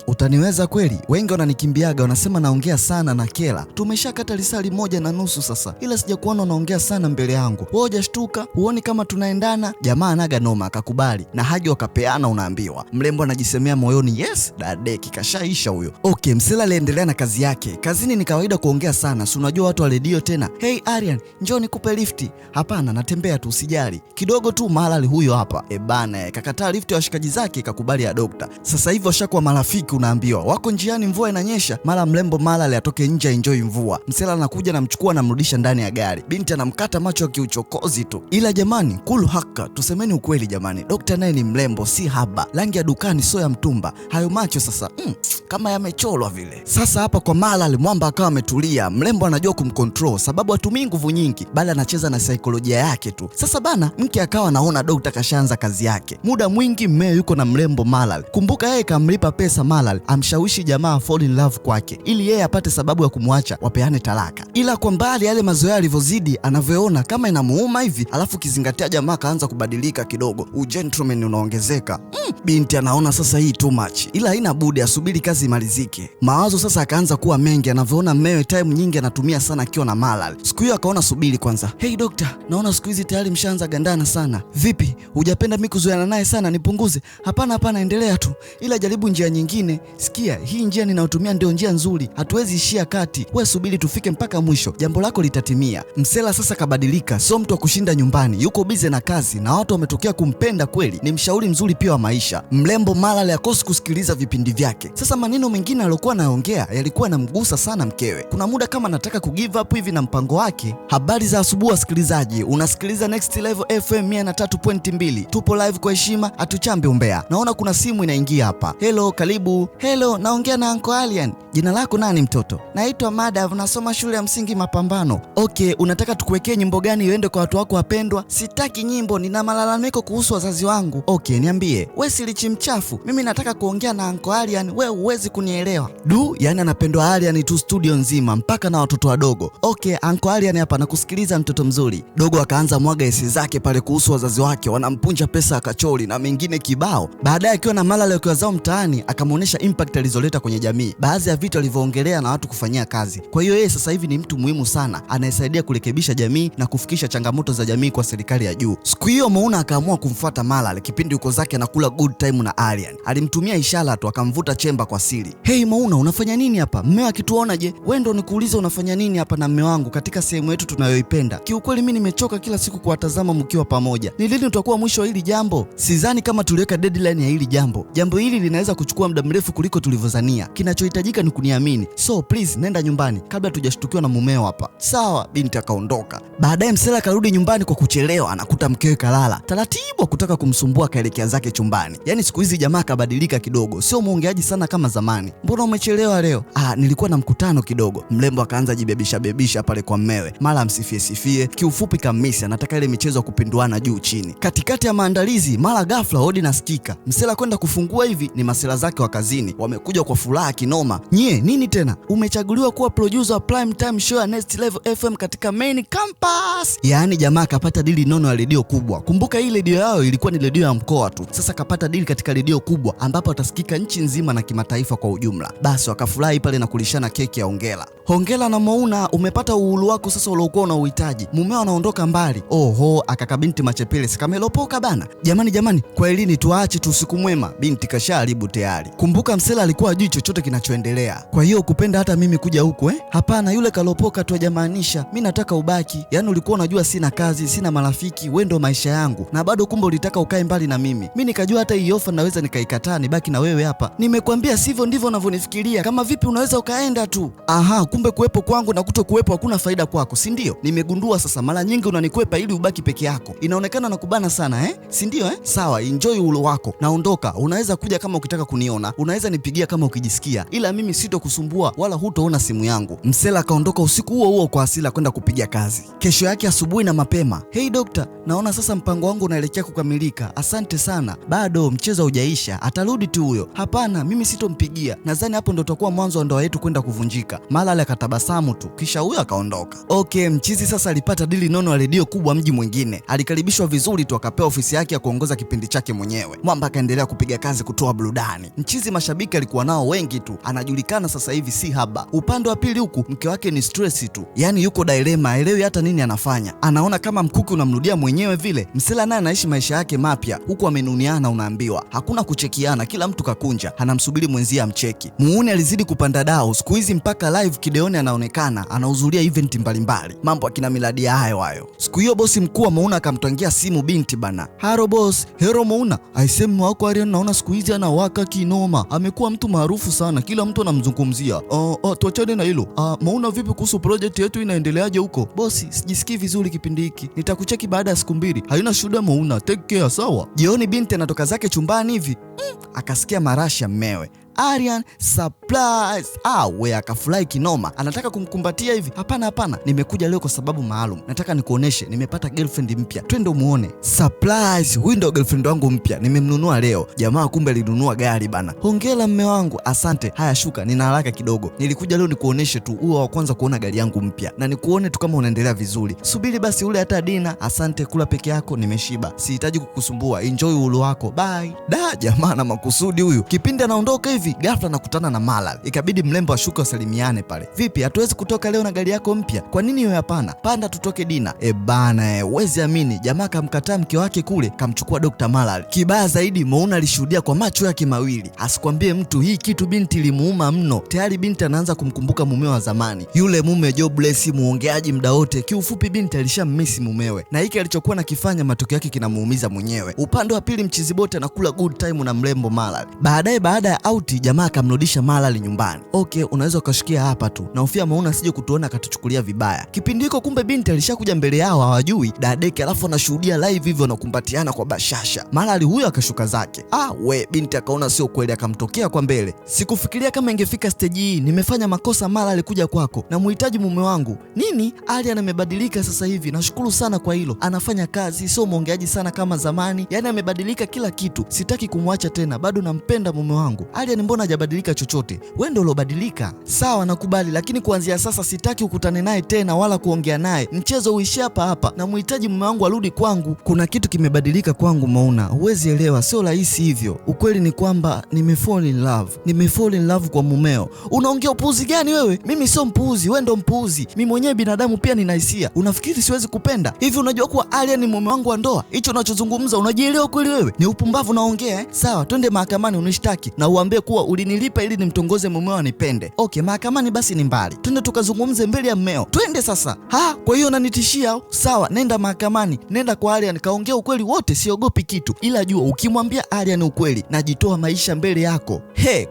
Utaniweza kweli? Wengi wananikimbiaga, wanasema naongea sana na kela. Tumeshakata lisali 1:30 sasa, ila sijakuona unaongea sana mbele yangu. Wewe hujashtuka? Huoni kama tunaendana? Jamaa anaga noma, akakubali na haji wakapeana unaambiwa. Mrembo anajisemea moyoni, yes dadeki kashaisha huyo. Okay, Msela aliendelea na kazi yake. Kazini ni kawaida kuongea sana, si unajua watu wa redio tena. Hey Arian, njoo nikupe lifti. Hapana, natembea tu, usijali. Kidogo tu Malali huyo hapa. Bana, kakataa lifti ya washikaji zake, kakubali ya dokta. Sasa hivi washakuwa marafiki unaambiwa. Wako njiani, mvua inanyesha. mara mrembo Malale atoke nje enjoy mvua. Msela anakuja namchukua namrudisha ndani ya gari. Binti anamkata macho kiuchokozi tu. Ila jamani, kulu haka, tusemeni ukweli jamani, dokta naye ni mrembo si haba. Rangi ya dukani sio ya mtumba. Hayo macho sasa kama yamecholwa vile. Sasa hapa kwa Malale mwamba akawa ametulia. Mrembo anajua kumcontrol sababu hatumii nguvu nyingi, bali anacheza na saikolojia yake tu. Sasa bana, mke akawa anaona dokta kashaanza kazi yake. Muda mwingi mmeo yuko na mrembo Malale. Kumbuka yeye kamlipa pesa Malale amshawishi jamaa fall in love kwake ili yeye apate sababu ya kumwacha wapeane talaka. Ila kwa mbali yale mazoea alivyozidi anavyoona kama inamuuma hivi, alafu kizingatia jamaa kaanza kubadilika kidogo. Gentleman unaongezeka. Binti anaona sasa hii too much. Ila haina budi asubiri kazi imalizike. Mawazo sasa akaanza kuwa mengi anavyoona mmewe time nyingi anatumia sana akiwa na Malale. Siku hiyo akaona subiri kwanza. Hey dokta, naona siku hizi tayari mshaanza gandana sana. Vipi? Hujapenda mimi kuzoeana naye sana nipunguze? Hapana, endelea tu. Ila jaribu njia nyingine. Sikia, hii njia ninayotumia ndio njia nzuri. Hatuwezi ishia kati. Wewe subiri tufike mpaka mwisho. Jambo lako litatimia. Msela sasa kabadilika. Sio mtu wa kushinda nyumbani. Yuko busy na kazi na watu wametokea kumpenda kweli. Ni mshauri mzuri pia wa maisha. Mrembo Malale akosi kusikiliza vipindi vyake. Sasa maneno mengine aliyokuwa anaongea yalikuwa yanamgusa sana mkewe. Kuna muda kama anataka kugive up hivi na mpango wake. Habari za asubuhi wasikilizaji. Unasikiliza Next Level FM 103.2. Tupo live kwa heshima, hatuchambi umbea. Naona kuna simu inaingia hapa. Hello, karibu. Hello, naongea na Uncle Alien. Jina lako nani mtoto? Naitwa Madav, nasoma shule ya msingi Mapambano. Okay, unataka tukuwekee nyimbo gani iende kwa watu wako wapendwa? Sitaki nyimbo, nina malalamiko kuhusu wazazi wangu. Okay, niambie. Wewe silichi mchafu. Mimi nataka kuongea na Uncle Alien, wewe huwezi kunielewa. Yani anapendwa Alien tu studio nzima mpaka na watoto wadogo. Okay, Uncle Alien hapa nakusikiliza mtoto mzuri. Dogo akaanza mwaga hisia zake pale kuhusu wazazi wake, wanampunja pesa akacholi na mengine kibao. Baadaye akiwa na Malale akiwa zao mtaani, akamuonesha impact alizoleta kwenye jamii. Baadhi ya vitu alivyoongelea na watu kufanyia kazi. Kwa hiyo yeye sasa hivi ni mtu muhimu sana, anayesaidia kurekebisha jamii na kufikisha changamoto za jamii kwa serikali ya juu. Siku hiyo Mouna akaamua kumfuata Malale kipindi uko zake anakula good time na Alien. Alimtumia ishara tu akamvuta chemba kwa siri. Hey Mouna, unafanya nini hapa? Mmeo akituona je? Wewe ndo nikuulize unafanya nini hapa na mme wangu katika sehemu yetu tunayoipenda? Kiukweli mimi nimechoka kila siku kuwatazama mkiwa pamoja. Ni lini utakuwa mwisho wa hili jambo? Sidhani kama tuliweka deadline ya hili jambo. Jambo hili linaweza kuchukua muda mrefu kuliko tulivyozania. Kinachohitajika ni kuniamini. So please nenda nyumbani kabla tujashtukiwa na mumeo hapa. Sawa, binti akaondoka. Baadaye Msela akarudi nyumbani kwa kuchelewa, anakuta mkewe kalala. Taratibu kutaka kumsumbua kaelekea zake chumbani. Yaani siku hizi jamaa kabadilika kidogo. Sio muongeaji sana kama zamani. Mbona umechelewa leo? Nilikuwa na mkutano kidogo. Mrembo akaanza jibebisha pale kwa mmewe. Mara msifie. Kiufupi kamisi anataka ile michezo ya kupinduana juu chini. Katikati ya maandalizi, mara ghafla hodi nasikika. Msela kwenda kufungua hivi ni masela zake wa kazini. Wamekuja kwa furaha kinoma. Nyie, nini tena? Umechaguliwa kuwa producer wa prime time show ya Next Level FM katika main campus. Yaani jamaa kapata dili nono ya redio kubwa. Kumbuka hii redio yao ilikuwa ni redio ya mkoa tu. Sasa kapata dili katika redio kubwa ambapo atasikika nchi nzima na kimataifa kwa ujumla. Basi wakafurahi pale na kulishana keki ya hongera. Hongera na Mouna, umepata uhuru wako sasa uliokuwa na uhitaji. Mumeo anaondoka mbali. Oho, akakabinti machepele sikamelopoka bana. Jamani, kwa elini tuache tu usiku mwema. Binti kasharibu tayari. Kumbuka Msela alikuwa hajui chochote kinachoendelea. Kwa hiyo ukupenda hata mimi kuja huko Hapana, yule kalopoka tu jamaanisha. Mimi nataka ubaki. Yaani ulikuwa unajua sina kazi, sina marafiki, wewe ndo maisha yangu. Na bado kumbe ulitaka ukae mbali na mimi. Mimi nikajua hata hii ofa naweza nikaikataa nibaki na wewe hapa. Nimekwambia sivyo ndivyo unavyonifikiria. Kama vipi unaweza ukaenda tu? Aha, kumbe kuwepo kwangu na kutokuwepo hakuna faida kwako, si ndio? Nimegundua sasa mara nyingi unanikwepa ili ubaki peke yako. Inaonekana nakubana sana si ndio Sawa, enjoy ulo wako. Naondoka. Unaweza kuja kama ukitaka kuniona. Unaweza nipigia kama ukijisikia. Ila mimi sitokusumbua wala hutoona simu yangu. Msela akaondoka usiku huo kwa hasira kwenda kupiga kazi. Kesho yake asubuhi na mapema. Hey dokta, naona sasa mpango wangu unaelekea kukamilika. Asante sana. Bado mchezo haujaisha. Atarudi tu huyo. Hapana, mimi sitompigia. Nadhani hapo ndo tutakuwa mwanzo wa ndoa yetu kwenda kuvunjika. Malale akatabasamu tu. Kisha huyo akaondoka. Okay, mchizi sasa alipata dili nono ya redio kubwa mji mwingine. Alikaribishwa vizuri tu akapewa ofisi yake ya kuongoza kipindi chake mwenyewe. Mwamba akaendelea kupiga kazi kutoa burudani. Mchizi mashabiki alikuwa nao wengi tu. Anajulikana sasa hivi si haba. Upande wa pili huku mke wake ni stress tu. Yaani yuko dilema, haelewi hata nini anafanya. Anaona kama mkuki unamrudia mwenyewe mwenyewe vile. Msela naye anaishi maisha yake mapya huku amenuniana, unaambiwa hakuna kuchekiana, kila mtu kakunja anamsubiri mwenzie amcheki. Muuni alizidi kupanda dao, siku hizi mpaka live Kideoni anaonekana anahudhuria event mbalimbali, mambo akina miladi hayo. Siku hiyo bosi mkuu wa Mauna akamtwangia simu binti bana. Haro boss, hero Mauna, aisemu wako Aryan naona siku hizi anawaka kinoma, amekuwa mtu maarufu sana, kila mtu anamzungumzia. Tuachane na hilo. Mauna vipi kuhusu project yetu, inaendeleaje huko? Bosi, sijisikii vizuri kipindi hiki, nitakucheki baada ya siku 2. Haina shida Mauna, take care, sawa. Jioni binti anatoka zake chumbani hivi, akasikia marashi ya mmewe. Aryan surprise! We akafurahi kinoma, anataka kumkumbatia hivi. Hapana, nimekuja leo kwa sababu maalum, nataka nikuoneshe nimepata girlfriend mpya, twende umuone. Surprise! Huyu ndio girlfriend wangu mpya, nimemnunua leo. Jamaa kumbe alinunua gari bana. Hongera mme wangu. Asante. Haya shuka, nina haraka kidogo, nilikuja leo nikuoneshe tu, uwe wa kwanza kuona gari yangu mpya na nikuone tu kama unaendelea vizuri. Subiri basi ule hata dina. Asante, kula peke yako, nimeshiba, sihitaji kukusumbua, enjoy uhuru wako, bye. Jamaa na makusudi huyu. Kipindi anaondoka hivi, ghafla nakutana na Malal. Ikabidi mlembo ashuke wasalimiane pale. Vipi, hatuwezi kutoka leo na gari yako mpya? Kwa nini wewe? Hapana, panda tutoke dina. Bana, uwezi amini, jamaa kamkataa mke wake kule, kamchukua Dr. Malal. Kibaya zaidi, Mauna alishuhudia kwa macho yake mawili. Asikwambie mtu, hii kitu binti ilimuuma mno. Tayari binti anaanza kumkumbuka mumewe wa zamani, yule mume jobless, muongeaji muda wote. Kiufupi binti alishammisi mumewe, na hiki alichokuwa nakifanya matokeo yake kinamuumiza mwenyewe. Upande wa pili mchizibote anakula good time na mrembo Malal. Baada ya auti, jamaa akamrudisha Malal nyumbani. Okay, unaweza ukashikia hapa tu, na ufia Mauna asije kutuona akatuchukulia vibaya. Kipindi hiko kumbe binti alishakuja mbele yao, hawajui dadeki, alafu anashuhudia live hivyo na kumbatiana kwa bashasha. Malal huyo akashuka zake. Binti akaona sio kweli, akamtokea kwa mbele. Sikufikiria kama ingefika stage hii, nimefanya makosa Malal kuja kwako, na muhitaji mume wangu. Nini? Aryan amebadilika sasa hivi, nashukuru sana kwa hilo. Anafanya kazi, sio mwongeaji sana kama zamani, yani amebadilika kila kitu. Sitaki kumwacha tena, bado nampenda mume wangu. Aryan mbona hajabadilika chochote? Wewe ndio ulobadilika. Sawa, nakubali, lakini kuanzia sasa sitaki ukutane naye tena wala kuongea naye. Mchezo uishi hapa. Na muhitaji mume wangu arudi kwangu. Kuna kitu kimebadilika kwangu Mauna, huwezi elewa, sio rahisi hivyo. Ukweli ni kwamba nimefall in love kwa mumeo. Unaongea upuuzi gani wewe? Mimi sio mpuuzi, wewe ndo mpuuzi. Mimi mwenyewe binadamu pia nina hisia. Unafikiri siwezi kupenda? Hivi unajua kuwa Aryan ni mume wangu wa ndoa? Hicho unachozungumza unajielewa kweli wewe? Ni upumbavu naongea. Sawa, twende mahakamani unishtaki na uambie kuwa ulinilipa ili nimtongoze mumeo anipende. Okay, mahakamani basi ni mbali, twende tukazungumze mbele ya mmeo. Twende sasa. Kwa hiyo unanitishia? Sawa, nenda mahakamani, nenda kwa Aryan, kaongea ukweli wote, siogopi kitu. Ila jua ukimwambia Aryan ukweli, najitoa maisha mbele yako.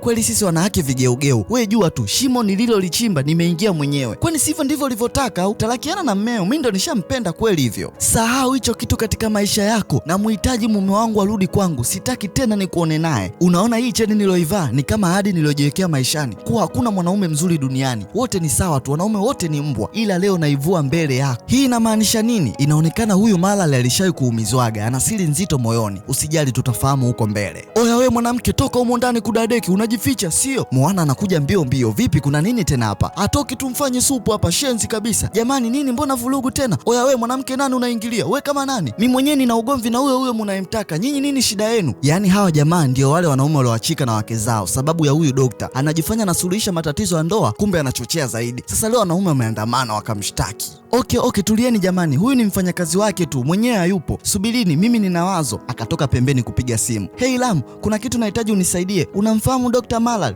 Kweli sisi wanawake vigeugeu. Wewe jua tu shimo nililolichimba nimeingia mwenyewe. Kwani sivyo ndivyo ulivyotaka au? Talakiana na mmeo, mimi ndo nishampenda kweli hivyo. Sahau hicho kitu katika maisha yako, na muhitaji mume wangu arudi kwangu, sitaki tena nikuone naye. Unaona hii cheni niloivaa ni kama ahadi niliojiwekea maishani, kuwa hakuna mwanaume mzuri duniani, wote ni sawa tu, wanaume wote ni mbwa, ila leo naivua mbele yako. Hii inamaanisha nini? Inaonekana huyu Malal alishawahi kuumizwaga, ana siri nzito moyoni. Usijali, tutafahamu huko mbele. Oya we mwanamke, toka humo ndani kudadeki, unajificha sio? Mwana anakuja mbio. Vipi, kuna nini tena hapa? Atoki tumfanye supu hapa, shenzi kabisa. Jamani, nini, mbona vurugu tena? Oya we mwanamke, nani unaingilia? We kama nani? Mimi mwenyewe nina ugomvi na huyo mnayemtaka. Nyinyi nini shida yenu? Yaani hawa jamaa ndio wale wanaume walioachika na wake zao sababu ya huyu dokta. Anajifanya anasuluhisha matatizo ya ndoa, kumbe anachochea zaidi. Sasa leo wanaume wameandamana wakamshtaki. Okay, tulieni jamani, huyu ni mfanyakazi wake tu, mwenyewe hayupo. Subirini, mimi nina wazo. Akatoka pembeni kupiga simu. Hey Lam, kuna kitu nahitaji unisaidie. Unamfahamu Dr. Malal?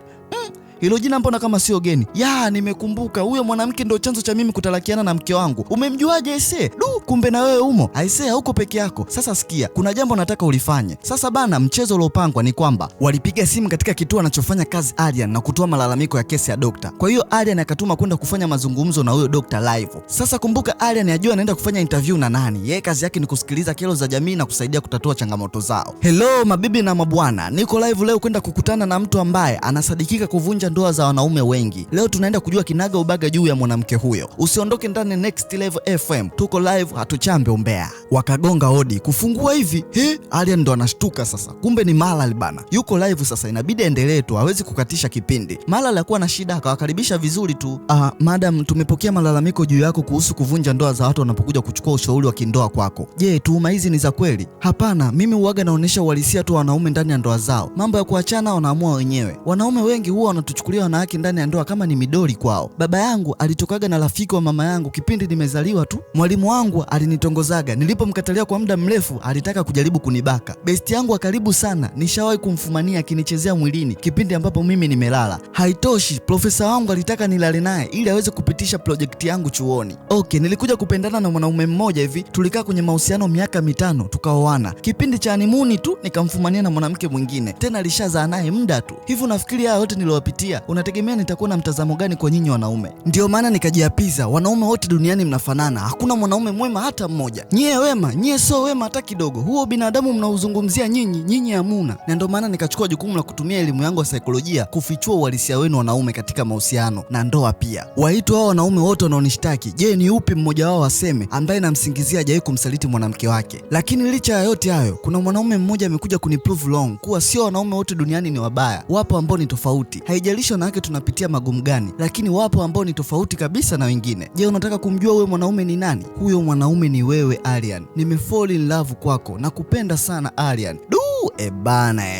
Hilo jina mbona kama sio geni? Nimekumbuka, huyo mwanamke ndio chanzo cha mimi kutalakiana na mke wangu. Umemjuaje aisee? Kumbe na wewe umo. Aisee, hauko peke yako. Sasa sikia, kuna jambo nataka ulifanye. Sasa bana, mchezo uliopangwa ni kwamba walipiga simu katika kituo anachofanya kazi Aryan na kutoa malalamiko ya kesi ya dokta. Kwa hiyo Aryan akatuma kwenda kufanya mazungumzo na huyo dokta live. Sasa kumbuka, Aryan ajua anaenda kufanya interview na nani. Yeye kazi yake ni kusikiliza kero za jamii na kusaidia kutatua changamoto zao. Hello mabibi na mabwana, niko live leo kwenda kukutana na mtu ambaye anasadikika kuvunja ndoa za wanaume wengi. Leo tunaenda kujua kinaga ubaga juu ya mwanamke huyo. Usiondoke ndani Next Level FM, tuko live, hatuchambe umbea. Wakagonga hodi kufungua hivi. Aryan ndo anashtuka sasa, kumbe ni Malal bana, yuko live sasa, inabidi endelee tu, hawezi kukatisha kipindi. Malal alikuwa na shida, akawakaribisha vizuri tu. Madam, tumepokea malalamiko juu yako kuhusu kuvunja ndoa za watu wanapokuja kuchukua ushauri wa kindoa kwako. Je, tuhuma hizi ni za kweli? Hapana, mimi huaga naonesha uhalisia tu wanaume ndani ya ndoa zao. Mambo ya kuachana wanaamua wenyewe. Wanaume wengi huwa wanatuchukulia wanawake ndani ya ndoa kama ni midoli kwao. Baba yangu alitokaga na rafiki wa mama yangu kipindi nimezaliwa tu. Mwalimu wangu alinitongozaga, nilipomkatalia kwa muda mrefu alitaka kujaribu kunibaka. Besti yangu wa karibu sana nishawahi kumfumania akinichezea mwilini kipindi ambapo mimi nimelala. Haitoshi, profesa wangu alitaka nilale naye ili aweze kupitisha projekti yangu chuoni. Okay, nilikuja kupendana na mwanaume mmoja hivi, tulikaa kwenye mahusiano miaka 5 tukaoana. Kipindi cha honeymoon tu nikamfumania na mwanamke mwingine, tena alishazaa naye muda tu. Hivi unafikiri haya yote niliyopitia, unategemea nitakuwa na mtazamo gani kwa nyinyi wanaume? Ndio maana nikajiapiza, wanaume wote duniani mnafanana, hakuna mwanaume mwema hata mmoja. Nyie wema, nyie sio wema hata kidogo. Huo binadamu mnauzungumzia nyinyi hamuna. Na ndio maana nikachukua jukumu la kutumia elimu yangu ya saikolojia kufichua uhalisia wenu wanaume katika mahusiano na ndoa pia. Waitwa hao wanaume wote wanaonishtaki, je, ni upi mmoja wao aseme ambaye namsingizia hajawahi kumsaliti mwanamke wake? Lakini licha ya yote hayo, kuna mwanaume mmoja amekuja kuniprove wrong kuwa sio wanaume wote duniani ni wabaya. Wapo ambao ni tofauti. Haijalishi wanawake tunapitia magumu gani, lakini wapo ambao ni tofauti kabisa na wengine. Je, unataka kumjua wewe mwanaume ni nani? Huyo mwanaume ni wewe Aryan. Nimefall in love kwako na kupenda sana Aryan.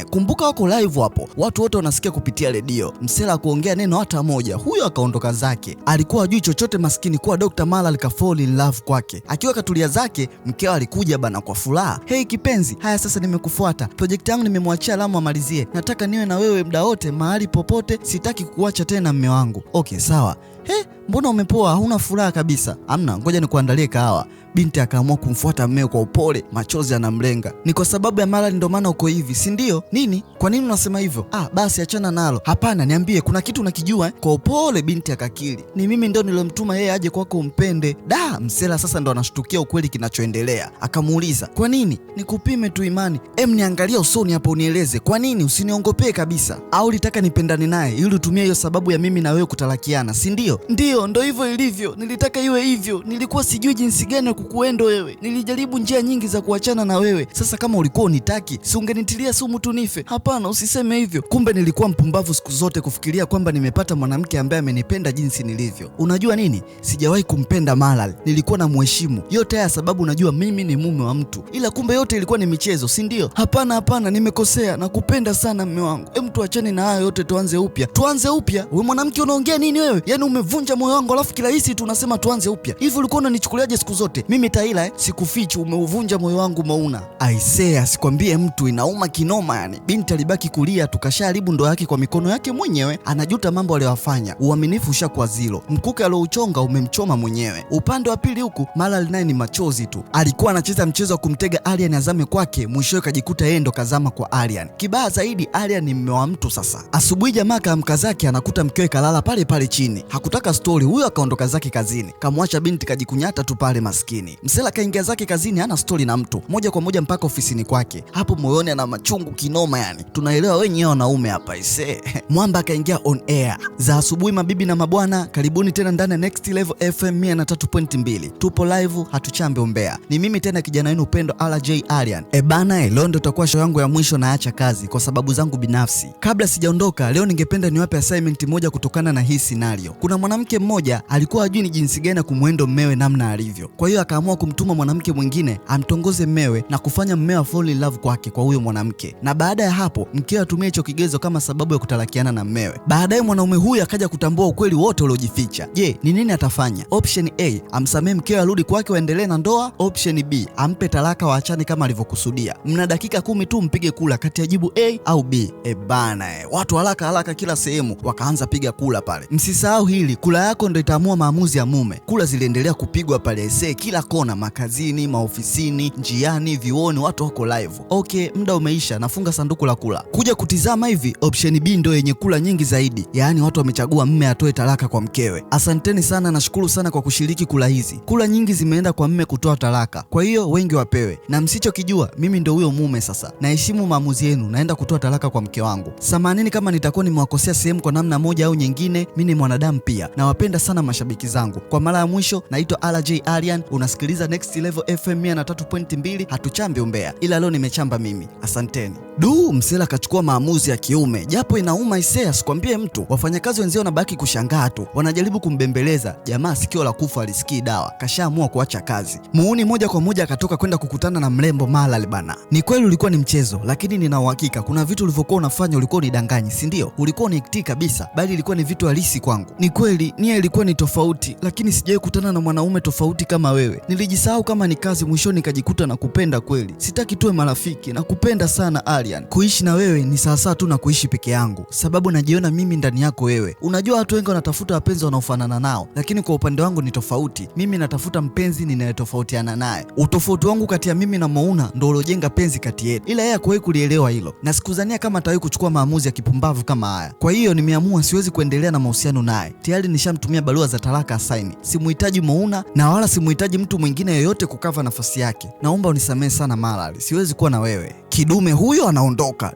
Kumbuka wako live hapo, watu wote wanasikia kupitia redio. Msela kuongea neno hata moja, huyo akaondoka zake. Alikuwa hajui chochote maskini kuwa Dr. Malal ka fall in love kwake. Akiwa katulia zake, mkeo alikuja bana kwa furaha. Hey kipenzi, haya sasa nimekufuata. Project yangu nimemwachia Alamu amalizie. Nataka niwe na wewe muda wote, mahali popote, sitaki kukuacha tena mme wangu. Okay, sawa. Mbona umepoa, huna furaha kabisa? Amna, ngoja nikuandalie kahawa. Binti akaamua kumfuata mmeo kwa upole, machozi yanamlenga. Ni kwa sababu ya Malal ndio maana uko hivi, si ndio? Nini? Kwa nini unasema hivyo? Basi achana nalo. Hapana, niambie, kuna kitu unakijua? Kwa upole binti akakiri, ni mimi ndio nilomtuma yeye aje kwako umpende. Msela sasa ndo anashtukia ukweli kinachoendelea. Akamuuliza, kwa nini? Nikupime tu imani. Niangalia usoni hapo unieleze, kwa nini? Usiniongopee kabisa. Au ulitaka nipendane naye ili utumie hiyo sababu ya mimi na wewe kutalakiana, si ndio? Ndio, ndo hivyo ilivyo. Nilitaka iwe hivyo. Nilikuwa sijui jinsi gani kukuendo wewe. Nilijaribu njia nyingi za kuachana na wewe. Sasa kama ulikuwa unitaki, si ungenitilia sumu tu nife? Hapana, usiseme hivyo. Kumbe nilikuwa mpumbavu siku zote kufikiria kwamba nimepata mwanamke ambaye amenipenda jinsi nilivyo. Unajua nini? Sijawahi kumpenda Malal. Nilikuwa na mheshimu. Yote haya sababu unajua mimi ni mume wa mtu. Ila kumbe yote ilikuwa ni michezo, si ndio? Hapana, nimekosea. Nakupenda sana mume wangu. Tuachane na haya yote, tuanze upya. Tuanze upya? Wewe mwanamke unaongea nini wewe? Yaani umevunja moyo wangu alafu kirahisi tu unasema tuanze upya. Hivi ulikuwa unanichukuliaje siku zote? Mimi Taila, sikufichi umeuvunja moyo wangu Mauna. Aisea, sikwambie mtu, inauma kinoma yani. Binti alibaki kulia, tukasharibu ndoa yake kwa mikono yake mwenyewe. Anajuta mambo aliyofanya. Uaminifu ushakuwa zilo. Mkuke alouchonga umemchoma mwenyewe. Upande wa pili huku, Malal naye ni machozi tu. Alikuwa anacheza mchezo wa kumtega Aryan azame kwake, mwishowe kajikuta yeye ndo kazama kwa Aryan. Kibaya zaidi, Aryan ni mume wa mtu sasa. Asubuhi jamaa kaamka zake anakuta mkewe kalala pale pale chini. Hakutaka story, huyo akaondoka zake kazini. Kamwacha binti kajikunyata tu pale maskini. Msela kaingia zake kazini, hana story na mtu, moja kwa moja mpaka ofisini kwake. Hapo moyoni ana machungu kinoma yani. Tunaelewa wenyewe wanaume hapa ise. Mwamba akaingia on air. Za asubuhi mabibi na mabwana, karibuni tena ndani ya Next Level FM 103.2. Tupo live, hatuchambe umbea. Ni mimi tena kijana wenu Upendo RJ Aryan. Leo ndo itakuwa show yangu ya mwisho na acha kazi kwa sababu zangu binafsi. Kabla sijaondoka, leo ningependa niwape assignment moja kutokana na hii scenario. Kuna mwanamke mmoja alikuwa hajui ni jinsi gani kumwendo mmewe namna alivyo. Kwa hiyo akaamua kumtuma mwanamke mwingine amtongoze mmewe na kufanya mmewe fall in love kwake kwa huyo mwanamke. Na baada ya hapo, mkewe atumie hicho kigezo kama sababu ya kutalakiana na mmewe. Baadaye mwanaume huyu akaja kutambua ukweli wote uliojificha. Je, ni nini atafanya? Option A, amsamee mkewe arudi kwake waendelee na ndoa. Option B, ampe talaka waachane kama alivyokusudia. Mna dakika 10 tu mpige kula kati ya jibu A au B. Watu haraka kila sehemu wakaanza piga kula pale. Msisahau hili, kula yako ndio itaamua maamuzi ya mume. Kula ziliendelea kupigwa pale kila kona, makazini, maofisini, njiani, vioni, watu wako live. Okay, muda umeisha, nafunga sanduku la kula. Kuja kutizama hivi, option B ndio yenye kula nyingi zaidi. Yaani watu wamechagua mme atoe talaka kwa mkewe. Asanteni sana, nashukuru sana kwa kushiriki kula hizi. Kula nyingi zimeenda kwa mme kutoa talaka. Kwa hiyo wengi wapewe. Na msichokijua, mimi ndio huyo mume sasa. Naheshimu maamuzi yenu, naenda kutoa talaka kwa mke wangu. Samanini kama nitakuwa nimewakosea sehemu kwa namna moja au nyingine, mimi ni mwanadamu pia. Nawapenda sana mashabiki zangu. Kwa mara ya mwisho, naitwa RJ Aryan. unasikiliza Next Level FM 103.2, hatuchambi umbea, ila leo nimechamba mimi. Asanteni. Msela kachukua maamuzi ya kiume, japo inauma isea, sikwambie mtu. Wafanyakazi wenzao wanabaki kushangaa tu, wanajaribu kumbembeleza. Jamaa sikio la kufa alisikii dawa, kashaamua kuacha kazi. Muuni moja kwa moja akatoka kwenda kukutana na mrembo Malal bana. Ni kweli ulikuwa ni mchezo, lakini nina uhakika kuna vitu ulivyokuwa unafanya ulikuwa unidanganyi, si ndio? Ulikuwa uniktii kabisa, bali ilikuwa ni vitu halisi kwangu. Ni kweli nia ilikuwa ni tofauti, lakini sijawahi kukutana na mwanaume tofauti kama wewe. Nilijisahau kama ni kazi, mwishoni nikajikuta na kupenda kweli. Sitaki tuwe marafiki, na kupenda sana Aryan. Kuishi na wewe ni sawasawa tu na kuishi peke yangu, sababu najiona mimi ndani yako wewe. Unajua watu wengi wanatafuta wapenzi wanaofanana nao, lakini kwa upande wangu ni tofauti. Mimi natafuta mpenzi ninayetofautiana naye. Utofauti wangu kati ya mimi na Mouna ndio uliojenga penzi kati yetu, ila yeye hakuwahi kulielewa hilo, na sikuzania kama atawahi kuchukua maamuzi ya kipumbavu kama haya. Kwa hiyo nimeamua siwezi kuendelea na mahusiano naye. Tayari nishamtumia barua za talaka asaini. Simuhitaji Mouna na wala simuhitaji mtu mwingine yoyote kukava nafasi yake. Naomba unisamehe sana Malal, siwezi kuwa na wewe. Kidume huyo anaondoka.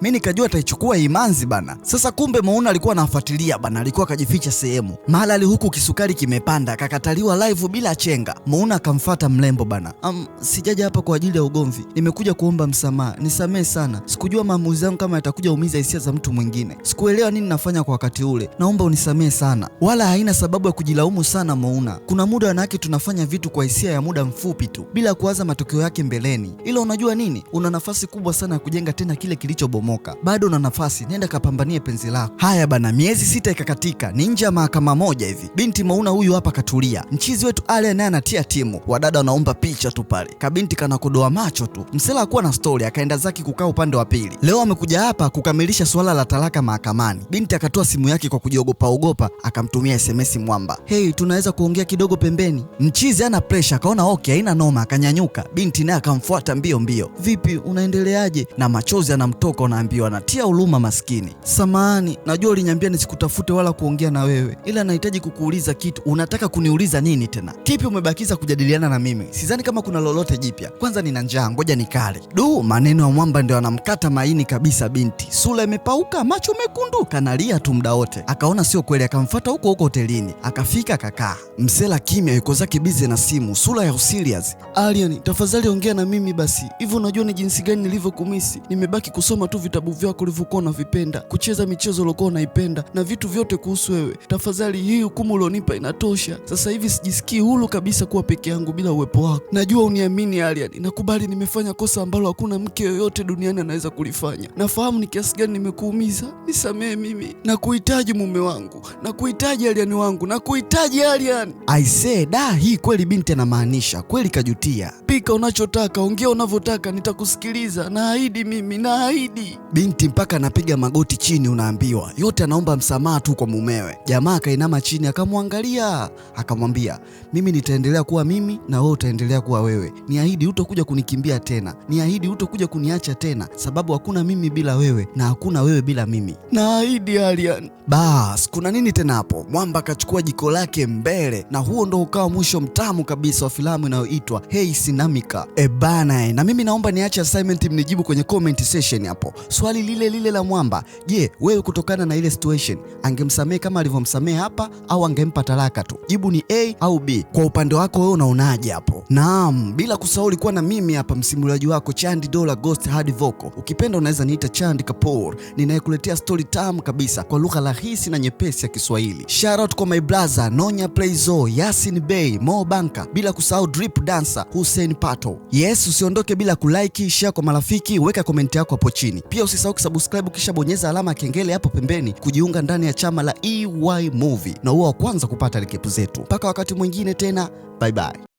Mimi nikajua ataichukua Imanzi bana. Sasa kumbe Mouna alikuwa anafuatilia bana, alikuwa akajificha sehemu. Malal huku kisukari kimepanda, akakataliwa live bila chenga. Mouna akamfuata mlembo bana. Sijaja hapa kwa ajili ya ugomvi, nimekuja kuomba msamaha, nisamehe sana. Sikujua maamuzi yangu kama yatakuja umiza hisia za mtu mwingine. Sikuelewa nini nafanya kwa wakati ule, naomba unisamehe sana. Wala haina sababu ya kujilaumu sana Mouna. Kuna muda wanawake tunafanya vitu kwa hisia ya muda mfupi tu, bila kuwaza matokeo yake mbeleni. Ila unajua nini, una nafasi kubwa sana ya kujenga tena kile kilichobomoka. Bado una nafasi, nenda kapambanie penzi lako. Haya bana, miezi 6 ikakatika, ni nje ya mahakama moja hivi. Binti Mouna huyu hapa katulia. Mchizi wetu Ale naye anatia timu. Wadada wanaomba picha tu pale. Kabinti kanakodoa macho tu. Msela hakuwa na story, akaenda zake kukaa upande wa pili. Leo amekuja hapa kukamilisha swala la talaka mahakamani. Binti akatoa simu yake kwa kujiogopa, akamtumia SMS Mwamba. Hey, tunaweza kuongea kidogo pembeni? Mchizi ana pressure, akaona okay, haina noma, akanyanyuka. Binti naye akamfuata mbio. Vipi, unaendeleaje? Na machozi anamtoka, anaambiwa anatia huruma maskini. Samahani, najua uliniambia nisikutafute wala kuongea na wewe, ila nahitaji kukuuliza kitu. Unataka kuniuliza nini tena? Kipi umebakiza kujadiliana na mimi? Sidhani kama kuna lolote jipya. Kwanza nina njaa, ngoja nikale. Maneno ya Mwamba ndio anamkata maini kabisa. Binti sura imepauka, macho mekundu, kanalia tu muda wote. Akaona sio kweli, akamfuata huko hotelini. Akafika akakaa. Msela kimya, yuko zake busy na simu, sura ya userious. Aryan, tafadhali ongea na mimi basi. Hivyo unajua ni jinsi gani nilivyokumisi. Nimebaki kusoma tu vitabu vyako ulivyokuwa unavipenda, kucheza michezo uliokuwa unaipenda, na vitu vyote kuhusu wewe. Tafadhali, hii hukumu ulionipa inatosha. Sasa hivi sijisikii huru kabisa kuwa peke yangu bila uwepo wako. Najua uniamini Aryan, nakubali nimefanya kosa ambalo hakuna mke yoyote duniani anaweza kulifanya. Nafahamu ni kiasi gani nimekuumiza. Nisamehe mimi. Nakuhitaji mume wangu. Nakuhitaji Aryan wangu. Nakuhitaji Aryan. I say, hii kweli binti anamaanisha. Kweli kajutia. Pika unachotaka, ongea unavyotaka, nitakusikiliza. Naahidi mimi, naahidi. Binti mpaka anapiga magoti chini, unaambiwa. Yote anaomba msamaha tu kwa mumewe. Jamaa akainama chini akamwangalia, akamwambia, mimi nitaendelea kuwa mimi na wewe utaendelea kuwa wewe. Niahidi hutokuja kunikimbia tena. Niahidi hutokuja kuniacha tena, sababu hakuna mimi bila wewe na hakuna wewe bila mimi. Naahidi Aryan. Bas, kuna nini tena hapo? Mwamba akachukua jiko lake mbele, na huo ndo ukawa mwisho mtamu kabisa wa filamu inayoitwa Hey Sinamika. Bana, na mimi naomba niache assignment mnijibu kwenye comment section hapo. Swali lile la Mwamba. Je, wewe kutokana na ile situation angemsamehe kama alivyomsamehe hapa au angempa talaka tu? Jibu ni A au B. Kwa upande wako wewe unaonaje hapo? Naam, bila kusahau ulikuwa na mimi hapa msimuliaji wako Chandi Dola Ghost Hard Vocal. Ukipenda unaweza niita Chandi Kapoor, ninayekuletea story tamu kabisa kwa lugha rahisi na nyepesi ya Kiswahili. Shout out kwa my brother Nonya Playzo, Yasin Bey, Mo Banka, bila kusahau Drip Dancer Hussein Pato. Yes, usiondoke bila kulike, share kwa marafiki, weka comment yako hapo chini. Pia usisahau kusubscribe kisha bonyeza alama ya kengele hapo pembeni kujiunga ndani ya chama la EY Movie na uwe wa kwanza kupata recap zetu. Mpaka wakati mwingine tena, bye bye.